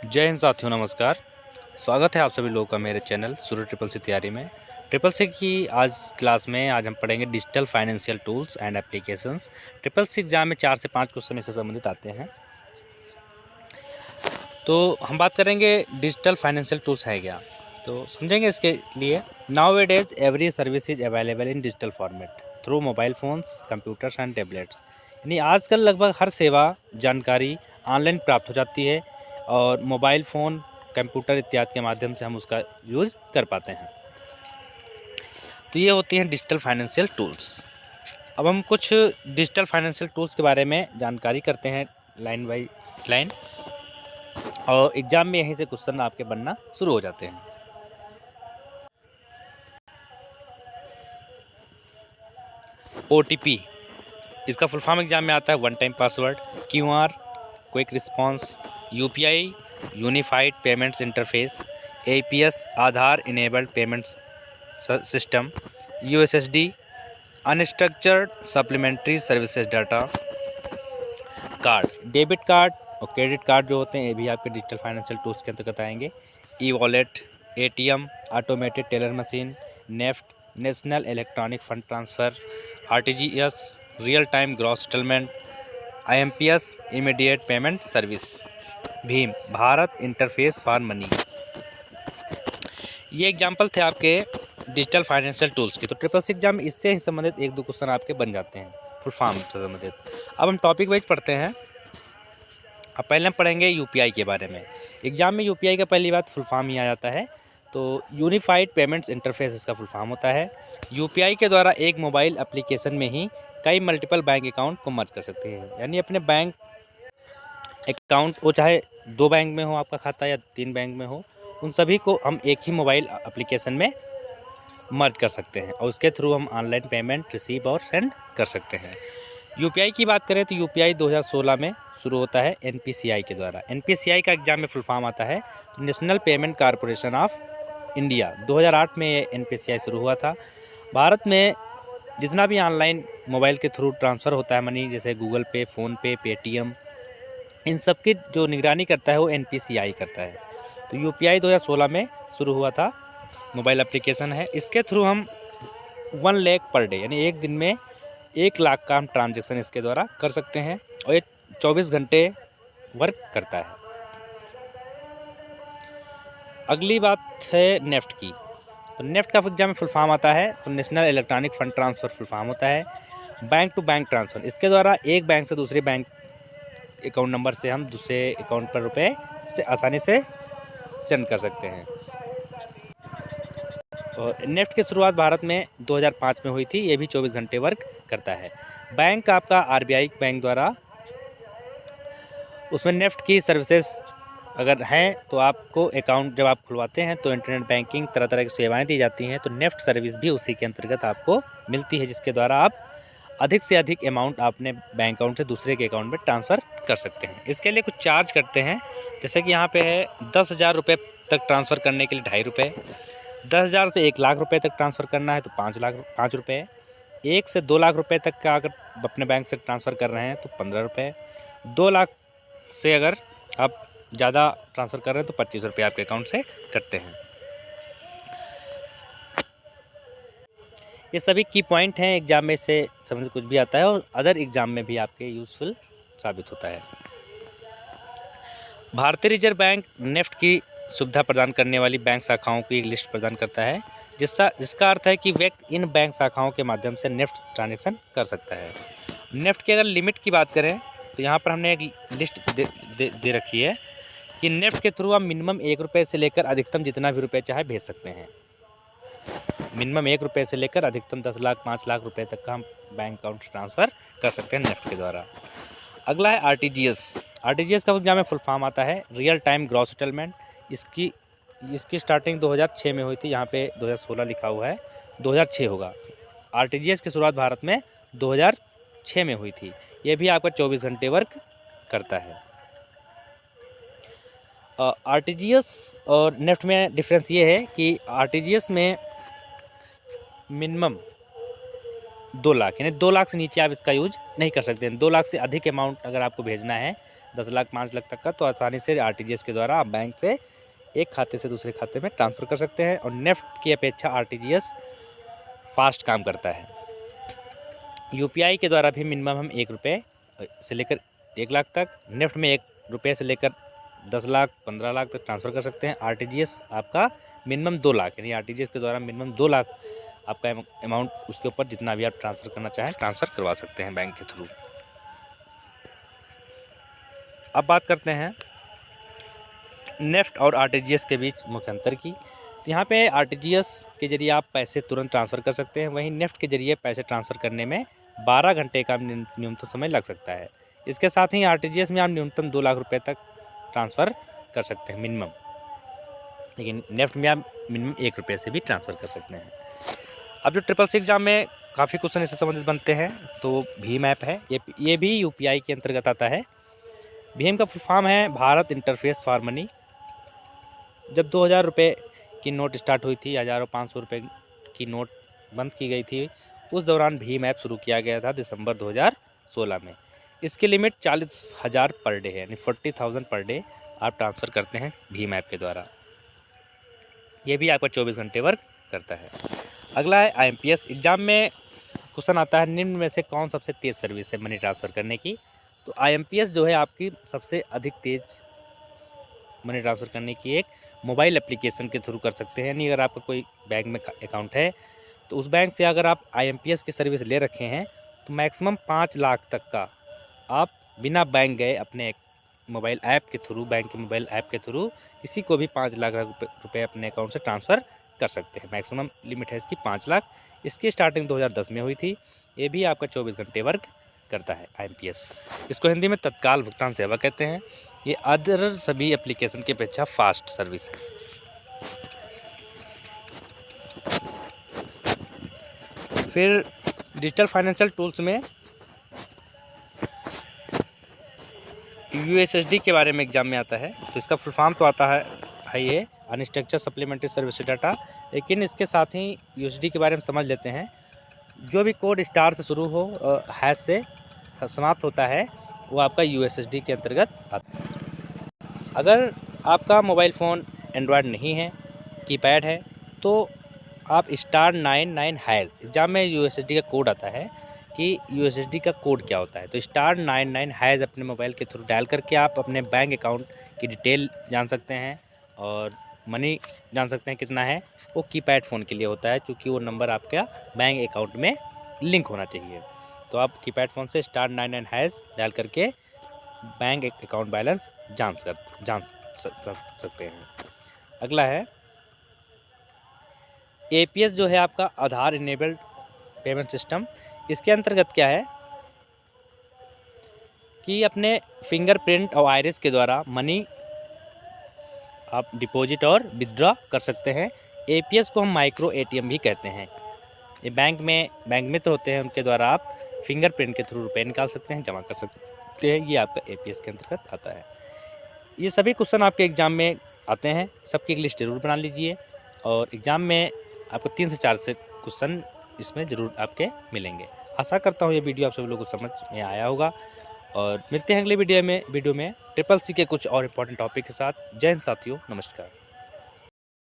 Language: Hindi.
जय हिंद साथियों, नमस्कार। स्वागत है आप सभी लोगों का मेरे चैनल सूर्य ट्रिपल सी तैयारी में। ट्रिपल सी की आज क्लास में आज हम पढ़ेंगे digital financial tools and applications. Triple C exam में 4 से 5 क्वेश्चन इससे संबंधित आते हैं। तो हम बात करेंगे डिजिटल फाइनेंशियल टूल्स है क्या, तो समझेंगे इसके लिए। Now A days every service is available in digital format through mobile phones, computers and tablets. यानी आजकल लगभग हर सेवा जानकारी ऑनलाइन प्राप्त हो जाती है और मोबाइल फ़ोन, कंप्यूटर इत्यादि के माध्यम से हम उसका यूज़ कर पाते हैं। तो ये होती हैं डिजिटल फाइनेंशियल टूल्स। अब हम कुछ डिजिटल फाइनेंशियल टूल्स के बारे में जानकारी करते हैं लाइन बाई लाइन, और एग्ज़ाम में यहीं से क्वेश्चन आपके बनना शुरू हो जाते हैं। OTP, इसका फुल फॉर्म एग्जाम में आता है one time password. QR, quick response. UPI, unified payments interface. APS, Aadhaar enabled payments system. USSD, unstructured supplementary services data. Card, debit card और क्रेडिट कार्ड जो होते हैं ये भी आपके डिजिटल फाइनेंशियल टूल्स के अंतर्गत आएंगे। E-वॉलेट, ATM, automated teller machine, NEFT, national electronic fund transfer, RTGS, real time gross settlement, IMPS, immediate payment service, Bhim, Bharat interface for money. ये एग्जाम्पल थे आपके डिजिटल फाइनेंशियल टूल्स के। तो ट्रिपल सी एग्जाम में इससे ही संबंधित एक दो क्वेश्चन आपके बन जाते हैं फुल फॉर्म से संबंधित। अब हम टॉपिक वाइज पढ़ते हैं। अब पहले हम पढ़ेंगे UPI के बारे में। एग्जाम में UPI का पहली बात फुल फॉर्म ही आ जाता है। तो यूनिफाइड पेमेंट्स इंटरफेस इसका फुल फॉर्म होता है। UPI के द्वारा एक मोबाइल एप्लीकेशन में ही कई मल्टीपल बैंक अकाउंट को मर्ज कर सकते हैं। यानी अपने बैंक अकाउंट, वो चाहे 2 बैंक में हो आपका खाता या 3 बैंक में हो, उन सभी को हम एक ही मोबाइल एप्लीकेशन में मर्ज कर सकते हैं और उसके थ्रू हम ऑनलाइन पेमेंट रिसीव और सेंड कर सकते हैं। UPI की बात करें तो UPI 2016 में शुरू होता है NPCI के द्वारा। NPCI का एग्जाम में फुल फॉर्म आता है national payment corporation of India. 2008 में ये NPCI शुरू हुआ था। भारत में जितना भी ऑनलाइन मोबाइल के थ्रू ट्रांसफ़र होता है मनी, जैसे गूगल पे, फ़ोनपे, पेटीएम, इन सब की जो निगरानी करता है वो NPCI करता है। तो UPI 2016 में शुरू हुआ था, मोबाइल एप्लीकेशन है। इसके थ्रू हम 1 लाख पर डे यानी एक दिन में 1 लाख का हम ट्रांजेक्शन इसके द्वारा कर सकते हैं और ये 24 घंटे वर्क करता है। अगली बात है नेफ्ट की। तो नेफ्ट का एग्जाम में फुल फॉर्म आता है तो national electronic fund transfer full form होता है। बैंक टू बैंक ट्रांसफ़र, इसके द्वारा एक बैंक से दूसरे बैंक अकाउंट नंबर से हम दूसरे अकाउंट पर रुपए से आसानी से सेंड कर सकते हैं। और नेफ्ट की शुरुआत भारत में 2005 में हुई थी। ये भी 24 घंटे वर्क करता है। बैंक आपका RBI बैंक द्वारा, उसमें नेफ्ट की सर्विसेज अगर हैं तो आपको अकाउंट जब आप खुलवाते हैं तो इंटरनेट बैंकिंग तरह तरह की सेवाएं दी जाती हैं। तो नेफ्ट सर्विस भी उसी के अंतर्गत आपको मिलती है, जिसके द्वारा आप अधिक से अधिक अमाउंट अपने बैंक अकाउंट से दूसरे के अकाउंट में ट्रांसफ़र कर सकते हैं। इसके लिए कुछ चार्ज करते हैं, जैसे कि यहाँ पे है 10,000 रुपये तक ट्रांसफ़र करने के लिए 2.5 रुपये, 10,000 से 1 लाख रुपये तक ट्रांसफ़र करना है तो 5 रुपये, 1 से 2 लाख रुपये तक का अगर अपने बैंक से ट्रांसफ़र कर रहे हैं तो 15 रुपये, 2 लाख से अगर आप ज़्यादा ट्रांसफ़र कर रहे हैं तो 25 रुपये आपके अकाउंट से कटते हैं। ये सभी की पॉइंट हैं, एग्जाम में से संबंधित कुछ भी आता है और अदर एग्जाम में भी आपके यूज़फुल साबित होता है। भारतीय रिजर्व बैंक नेफ्ट की सुविधा प्रदान करने वाली बैंक शाखाओं की एक लिस्ट प्रदान करता है, जिसका अर्थ है कि व्यक्ति इन बैंक शाखाओं के माध्यम से नेफ्ट ट्रांजेक्शन कर सकता है। नेफ्ट की अगर लिमिट की बात करें तो यहाँ पर हमने एक लिस्ट दे रखी है कि नेफ्ट के थ्रू आप मिनिमम 1 रुपये से लेकर अधिकतम जितना भी रुपये चाहे भेज सकते हैं। मिनिमम 1 रुपये से लेकर अधिकतम 10 लाख 5 लाख रुपये तक का हम बैंक अकाउंट ट्रांसफ़र कर सकते हैं नेफ्ट के द्वारा। अगला है RTGS का एग्जाम में फुल फॉर्म आता है रियल टाइम ग्रॉस सेटलमेंट। इसकी स्टार्टिंग 2006 में हुई थी, यहाँ पे 2016 लिखा हुआ है, 2006 होगा। RTGS की शुरुआत भारत में 2006 में हुई थी। ये भी आपका 24 घंटे वर्क करता है। RTGS और नेफ्ट में डिफरेंस ये है कि RTGS में मिनिमम 2 लाख यानी 2 लाख से नीचे आप इसका यूज नहीं कर सकते हैं। 2 लाख से अधिक अमाउंट अगर आपको भेजना है 10 लाख 5 लाख तक का, तो आसानी से आरटीजीएस के द्वारा आप बैंक से एक खाते से दूसरे खाते में ट्रांसफ़र कर सकते हैं। और नेफ्ट की अपेक्षा आरटीजीएस फास्ट काम करता है। यूपीआई के द्वारा भी मिनिमम हम 1 रुपये से लेकर 1 लाख तक, नेफ्ट में 1 रुपये से लेकर 10 लाख 15 लाख तक ट्रांसफ़र कर सकते हैं। आरटीजीएस आपका मिनिमम 2 लाख, यानी आरटीजीएस के द्वारा मिनिमम 2 लाख आपका अमाउंट, उसके ऊपर जितना भी आप ट्रांसफ़र करना चाहें ट्रांसफ़र करवा सकते हैं बैंक के थ्रू। अब बात करते हैं नेफ्ट और आरटीजीएस के बीच मुख्य अंतर की। तो यहाँ पे आरटीजीएस के जरिए आप पैसे तुरंत ट्रांसफ़र कर सकते हैं, वहीं नेफ्ट के जरिए पैसे ट्रांसफ़र करने में 12 घंटे का न्यूनतम समय लग सकता है। इसके साथ ही आरटीजीएस में आप न्यूनतम 2 लाख रुपए तक ट्रांसफ़र कर सकते हैं मिनिमम, लेकिन नेफ्ट में आप मिनिमम 1 रुपये से भी ट्रांसफ़र कर सकते हैं। अब जो CCC एग्ज़ाम में काफ़ी क्वेश्चन इससे संबंधित बनते हैं, तो भीम ऐप है, ये भी यूपीआई के अंतर्गत आता है। भीम का फुल फॉर्म है भारत इंटरफेस फॉर मनी। जब 2000 रुपये की नोट स्टार्ट हुई थी, 1000 और 500 रुपये की नोट बंद की गई थी, उस दौरान भीम ऐप शुरू किया गया था दिसंबर 2016 में। इसकी लिमिट 40,000 पर डे है, यानी 40,000 पर डे आप ट्रांसफ़र करते हैं भीम ऐप के द्वारा। ये भी आपका 24 घंटे वर्क करता है। अगला है IMPS। एग्ज़ाम में क्वेश्चन आता है निम्न में से कौन सबसे तेज़ सर्विस है मनी ट्रांसफ़र करने की। तो IMPS जो है आपकी सबसे अधिक तेज़ मनी ट्रांसफ़र करने की एक मोबाइल एप्लीकेशन के थ्रू कर सकते हैं। यानी अगर आपका कोई बैंक में अकाउंट है, तो उस बैंक से अगर आप IMPS की सर्विस ले रखे हैं, तो मैक्सिमम 5 लाख तक का आप बिना बैंक गए अपने मोबाइल ऐप के थ्रू, बैंक के मोबाइल ऐप के थ्रू किसी को भी 5 लाख रुपए अपने अकाउंट से ट्रांसफ़र कर सकते हैं। मैक्सिमम लिमिट है इसकी 5 लाख। इसकी स्टार्टिंग 2010 में हुई थी। ये भी आपका 24 घंटे वर्क करता है IMPS। इसको हिंदी में तत्काल भुगतान सेवा कहते हैं। ये अदर सभी एप्लीकेशन की अपेक्षा फास्ट सर्विस है। फिर डिजिटल फाइनेंशियल टूल्स में USSD के बारे में एग्जाम में आता है। तो इसका फुल फॉर्म तो आता है ये अनस्ट्रक्चर्ड सप्लीमेंट्री सर्विस डाटा, लेकिन इसके साथ ही USSD के बारे में समझ लेते हैं। जो भी कोड स्टार से शुरू हो हैश से समाप्त होता है, वो आपका USSD के अंतर्गत आता है। अगर आपका मोबाइल फ़ोन एंड्रॉयड नहीं है, कीपैड है, तो आप *99# एग्जाम में USSD का कोड आता है कि USSD का कोड क्या होता है। तो *99# अपने मोबाइल के थ्रू डायल करके आप अपने बैंक अकाउंट की डिटेल जान सकते हैं और मनी जान सकते हैं कितना है। वो कीपैड फ़ोन के लिए होता है, क्योंकि वो नंबर आपका बैंक अकाउंट में लिंक होना चाहिए। तो आप कीपैड फ़ोन से *99# डायल करके बैंक अकाउंट बैलेंस जान सकते हैं। अगला है APS, जो है आपका आधार इनेबल्ड पेमेंट सिस्टम। इसके अंतर्गत क्या है कि अपने फिंगरप्रिंट और आइरिस के द्वारा मनी आप डिपॉजिट और विथड्रॉ कर सकते हैं। APS को हम माइक्रो ATM भी कहते हैं। ये बैंक में तो होते हैं, उनके द्वारा आप फिंगरप्रिंट के थ्रू रुपए निकाल सकते हैं, जमा कर सकते हैं। ये आपका APS के अंतर्गत आता है। ये सभी क्वेश्चन आपके एग्ज़ाम में आते हैं, सबकी एक लिस्ट जरूर बना लीजिए और एग्ज़ाम में आपको 3 से 4 से क्वेश्चन इसमें ज़रूर आपके मिलेंगे। आशा करता हूँ ये वीडियो आप सभी लोगों को समझ में आया होगा और मिलते हैं अगले वीडियो में CCC के कुछ और इम्पोर्टेंट टॉपिक के साथ। जय हिंद साथियों, नमस्कार।